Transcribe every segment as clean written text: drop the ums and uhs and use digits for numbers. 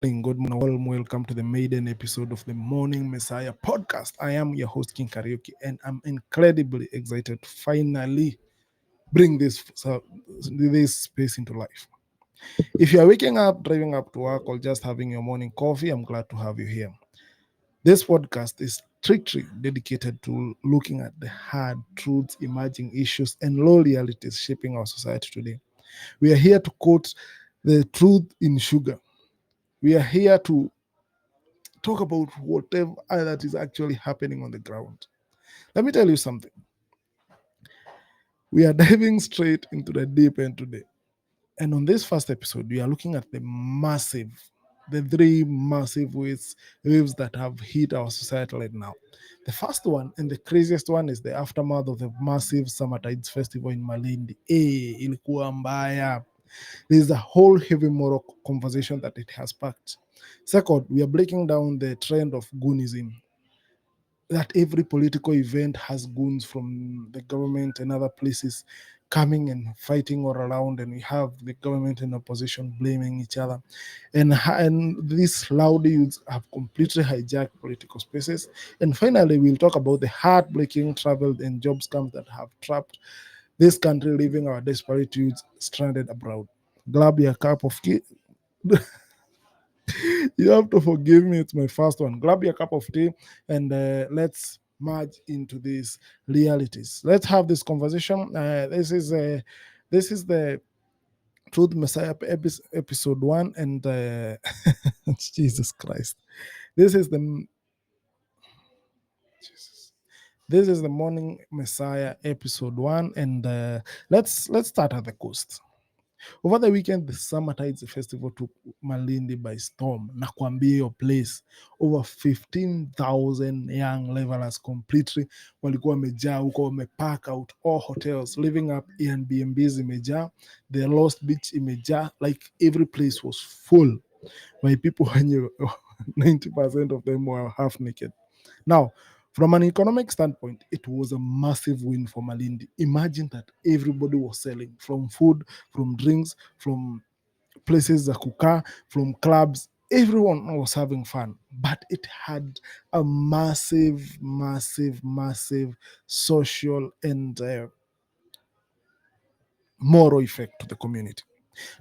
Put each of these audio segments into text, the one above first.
Good morning, welcome to the maiden episode of the Morning Messiah podcast. I am your host, King Karaoke, and I'm incredibly excited to finally bring this space into life. If you are waking up, driving up to work, or just having your morning coffee, I'm glad to have you here. This podcast is strictly dedicated to looking at the hard truths, emerging issues, and low realities shaping our society today. We are here to quote the truth in sugar. We are here to talk about whatever that is actually happening on the ground. Let me tell you something. We are diving straight into the deep end today. And on this first episode, we are looking at the three massive waves that have hit our society right now. The first one and the craziest one is the aftermath of the massive Summer Tides Festival in Malindi. Ilikuwa mbaya. There's a whole heavy moral conversation that it has sparked. Second, we are breaking down the trend of Goonism, that every political event has goons from the government and other places coming and fighting all around, and we have the government and opposition blaming each other, and these loud youths have completely hijacked political spaces. And finally, we'll talk about the heartbreaking travel and job scams that have trapped this country, leaving our desperate youths stranded abroad. Grab your cup of tea. You have to forgive me, it's my first one. Grab your cup of tea and let's merge into these realities. Let's have this conversation. This is the Truth Messiah episode 1, and Jesus Christ, this is the Jesus. This is the Morning Messiah episode 1, and let's start at the coast. Over the weekend, the Summer Tides Festival took Malindi by storm. Nakwambia your place. Over 15,000 young levelers completely walikuwa wamejaa huko, wamepark out all hotels, living up Airbnbs imejaa, the Lost Beach imejaa, like every place was full by people wenye 90% of them were half naked. Now, from an economic standpoint, it was a massive win for Malindi. Imagine that everybody was selling, from food, from drinks, from places za kukaa, from clubs. Everyone was having fun, but it had a massive social and moral effect to the community.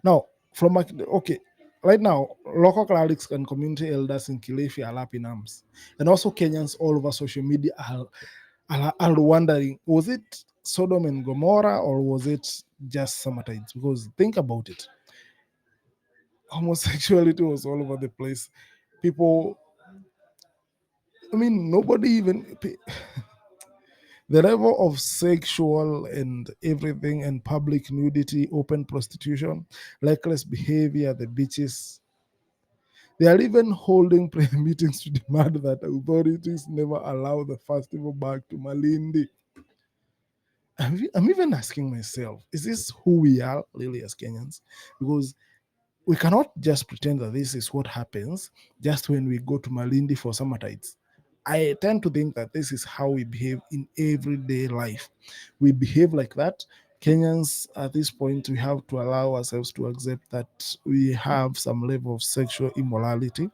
Now, okay, right now, local clerics and community elders in Kilifi are up in arms, and also Kenyans all over social media are wondering: was it Sodom and Gomorrah, or was it just Summer Tides? Because think about it, homosexuality was all over the place. People, I mean, nobody even. The level of sexual and everything and public nudity, open prostitution, reckless behavior at the beaches. They are even holding prayer meetings to demand that authorities never allow the festival back to Malindi. I'm even asking myself, is this who we are really as Kenyans? Because we cannot just pretend that this is what happens just when we go to Malindi for summer tides. I tend to think that this is how we behave in everyday life. We behave like that. Kenyans, at this point, we have to allow ourselves to accept that we have some level of sexual immorality,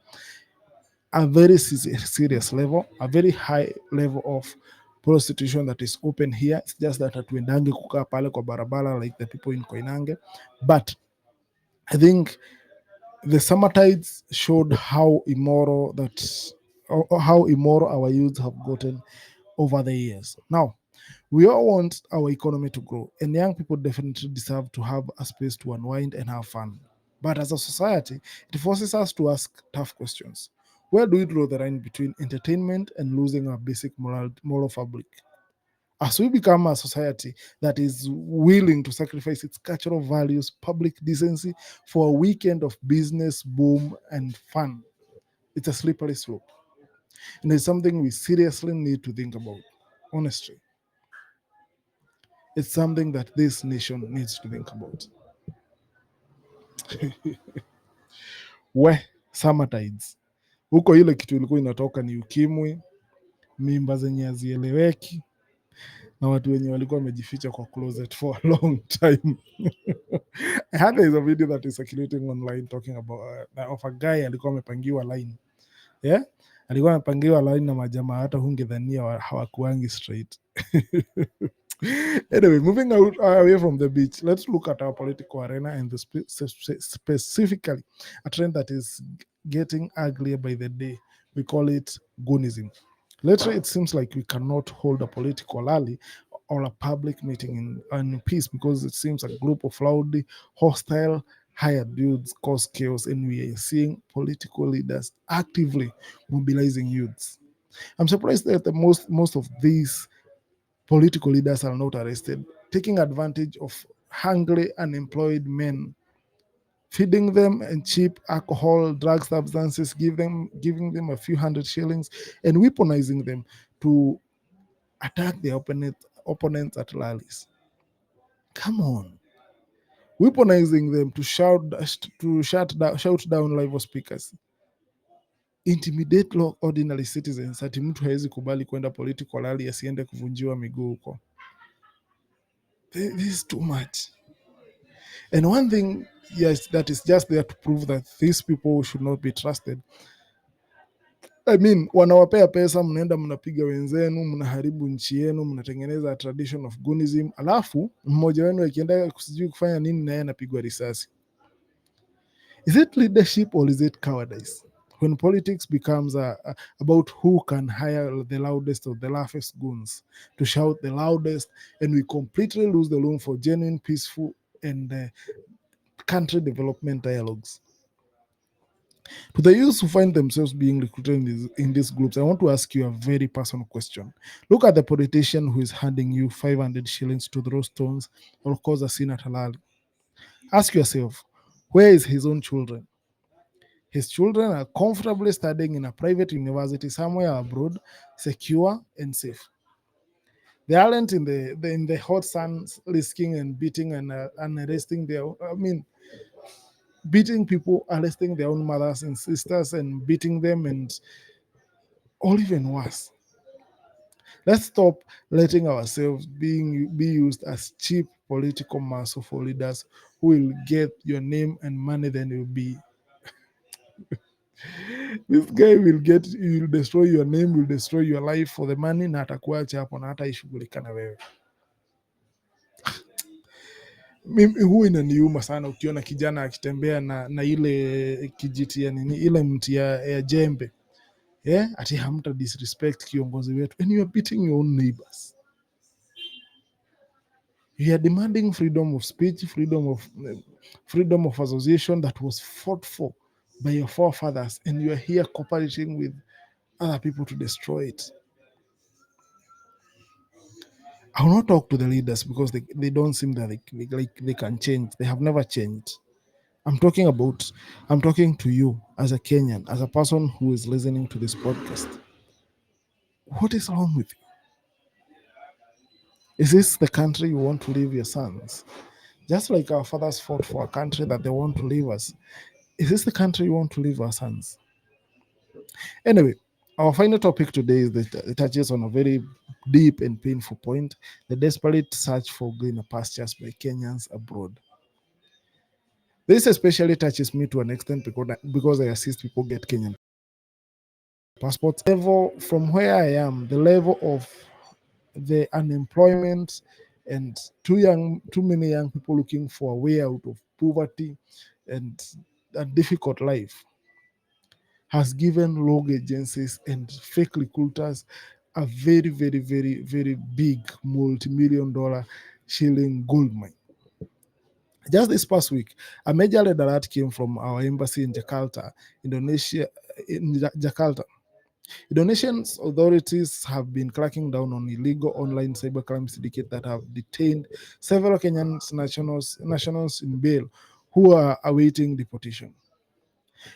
a very serious level, a very high level of prostitution that is open here. It's just that hatuendange kukaa pale kwa barabara like the people in Koinange. But I think the summer tides showed how immoral our youth have gotten over the years. Now, we all want our economy to grow, and young people definitely deserve to have a space to unwind and have fun. But as a society, it forces us to ask tough questions. Where do we draw the line between entertainment and losing our basic moral fabric? As we become a society that is willing to sacrifice its cultural values, public decency for a weekend of business, boom, and fun, it's a slippery slope. And it's something we seriously need to think about. Honestly, it's something that this nation needs to think about. We summer tides, huko ile kitu ilikuwa inatoka ni ukimwi, mimba zenye hazieleweki, na watu wenye walikuwa wamejificha kwa closet for a long time. I heard there is a video that is circulating online talking about of a guy alikuwa amepangiwa line. Yeah? Alikuwa amepangiwa line na majamaa hata hungedhania hawakuangi straight. Anyway, moving out away from the beach, let's look at our political arena and specifically a trend that is getting uglier by the day. We call it Goonism. Lately, it seems like we cannot hold a political rally or a public meeting in peace because it seems a group of loudly hostile hired dudes cause chaos, and we are seeing political leaders actively mobilizing youths. I'm surprised that most of these political leaders are not arrested, taking advantage of hungry, unemployed men, feeding them and cheap alcohol, drug substances, giving them a few hundred shillings, and weaponizing them to attack their opponents at rallies. Come on. Weaponizing them to shout down live speakers, intimidate ordinary citizens. Ati mtu hawezi kubali kwenda political rally asiende kuvunjiwa miguu huko. This is too much. And one thing, yes, that is just there to prove that these people should not be trusted. I mean, wanawapea pesa, mnaenda mnapiga wenzenu, mnaharibu nchi yenu, mnatengeneza tradition of goonism, alafu mmoja wenu akienda kusijui kufanya nini na yeye anapigwa risasi. Is it leadership or is it cowardice? When politics becomes about who can hire the loudest or the laughest goons to shout the loudest, and we completely lose the room for genuine, peaceful, and country development dialogues. To the youths who find themselves being recruited in these groups, I want to ask you a very personal question. Look at the politician who is handing you 500 shillings to throw stones or cause a scene at a rally. Ask yourself, where is his own children? His children are comfortably studying in a private university somewhere abroad, secure and safe. They aren't in the hot sun risking and beating and arresting beating people, arresting their own mothers and sisters and beating them, and or even worse. Let's stop letting ourselves be used as cheap political muscle for leaders who will get your name and money, then you'll be this guy will destroy your name, will destroy your life for the money, na atakuacha hapo na hata ishughulika na wewe. Mimi huwa inaniuma sana ukiona kijana akitembea na ile kijiti ya nini, ile mti ya jembe. Yeah, ati hamta disrespect kiongozi wetu, and you are beating your own neighbors. You are demanding freedom of speech, freedom of association that was fought for by your forefathers, and you are here cooperating with other people to destroy it. I will not talk to the leaders because they don't seem that they can change. They have never changed. I'm talking to you as a Kenyan, as a person who is listening to this podcast. What is wrong with you? Is this the country you want to leave your sons? Just like our fathers fought for a country that they want to leave us. Is this the country you want to leave our sons? Anyway, our final topic today is that it touches on a very deep and painful point: the desperate search for greener pastures by Kenyans abroad. This especially touches me to an extent because I assist people get Kenyan passports. From where I am, the level of the unemployment and too many young people looking for a way out of poverty and a difficult life has given rogue agencies and fake recruiters a very, very, very, very big multi-million-dollar shilling gold mine. Just this past week, a major red alert came from our embassy in Jakarta, Indonesia. Indonesian authorities have been cracking down on illegal online cybercrime syndicate that have detained several Kenyan nationals in bail who are awaiting deportation.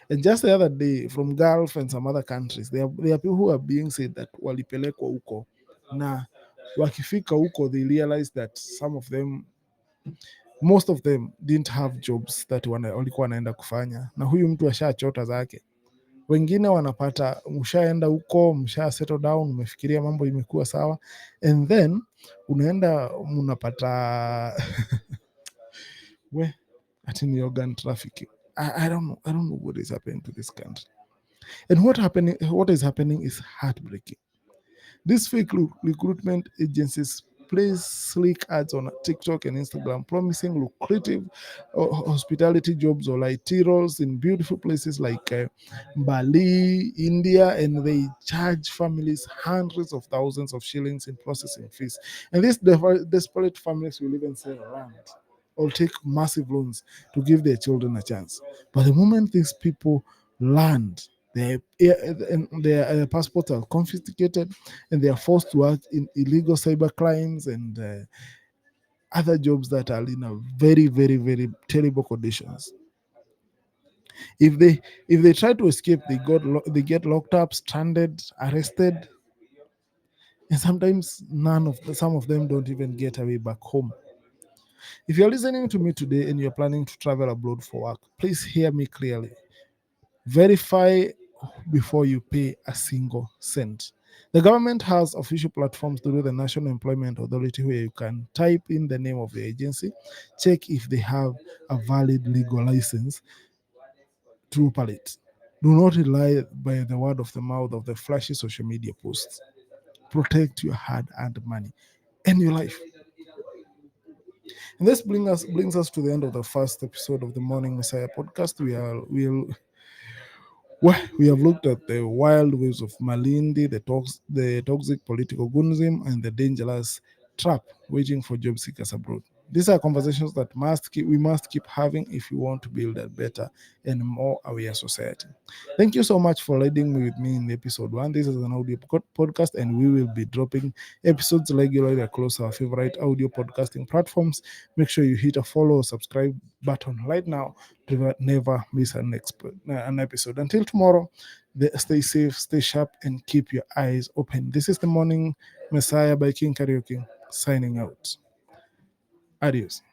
And just the other day, from Gulf and some other countries, there are people who are being said that walipelekwa huko, na wakifika huko, they realize that most of them didn't have jobs that walikuwa wanaenda kufanya, na huyu mtu ashachota zake. Wengine wanapata mshaenda huko, msha settle down, umefikiria mambo imekuwa sawa, and then unaenda mnapata we ati ni organ trafficking. I don't know. I don't know what is happening to this country. And what is happening is heartbreaking. These fake recruitment agencies place slick ads on TikTok and Instagram promising lucrative hospitality jobs or IT roles in beautiful places like Bali, India, and they charge families hundreds of thousands of shillings in processing fees. And these desperate families will even sell land or take massive loans to give their children a chance. But the moment these people land, their passports are confiscated and they are forced to work in illegal cyber crimes and other jobs that are in a very, very, very terrible conditions. If they try to escape, they get locked up, stranded, arrested, and sometimes some of them don't even get away back home. If you're listening to me today and you're planning to travel abroad for work, please hear me clearly. Verify before you pay a single cent. The government has official platforms through the National Employment Authority where you can type in the name of the agency, check if they have a valid legal license to operate. Do not rely by the word of the mouth of the flashy social media posts. Protect your hard-earned money and your life. And this brings us to the end of the first episode of the Morning Messiah podcast. We have looked at the wild waves of Malindi, the toxic political goonism, and the dangerous trap waiting for job seekers abroad. These are conversations that we must keep having if we want to build a better and more aware society. Thank you so much for leading me with me in episode 1. This is an audio podcast, and we will be dropping episodes regularly across our favorite audio podcasting platforms. Make sure you hit a follow or subscribe button right now to never miss an episode. Until tomorrow, stay safe, stay sharp, and keep your eyes open. This is the Morning Messiah by King Karaoke, signing out. Adios.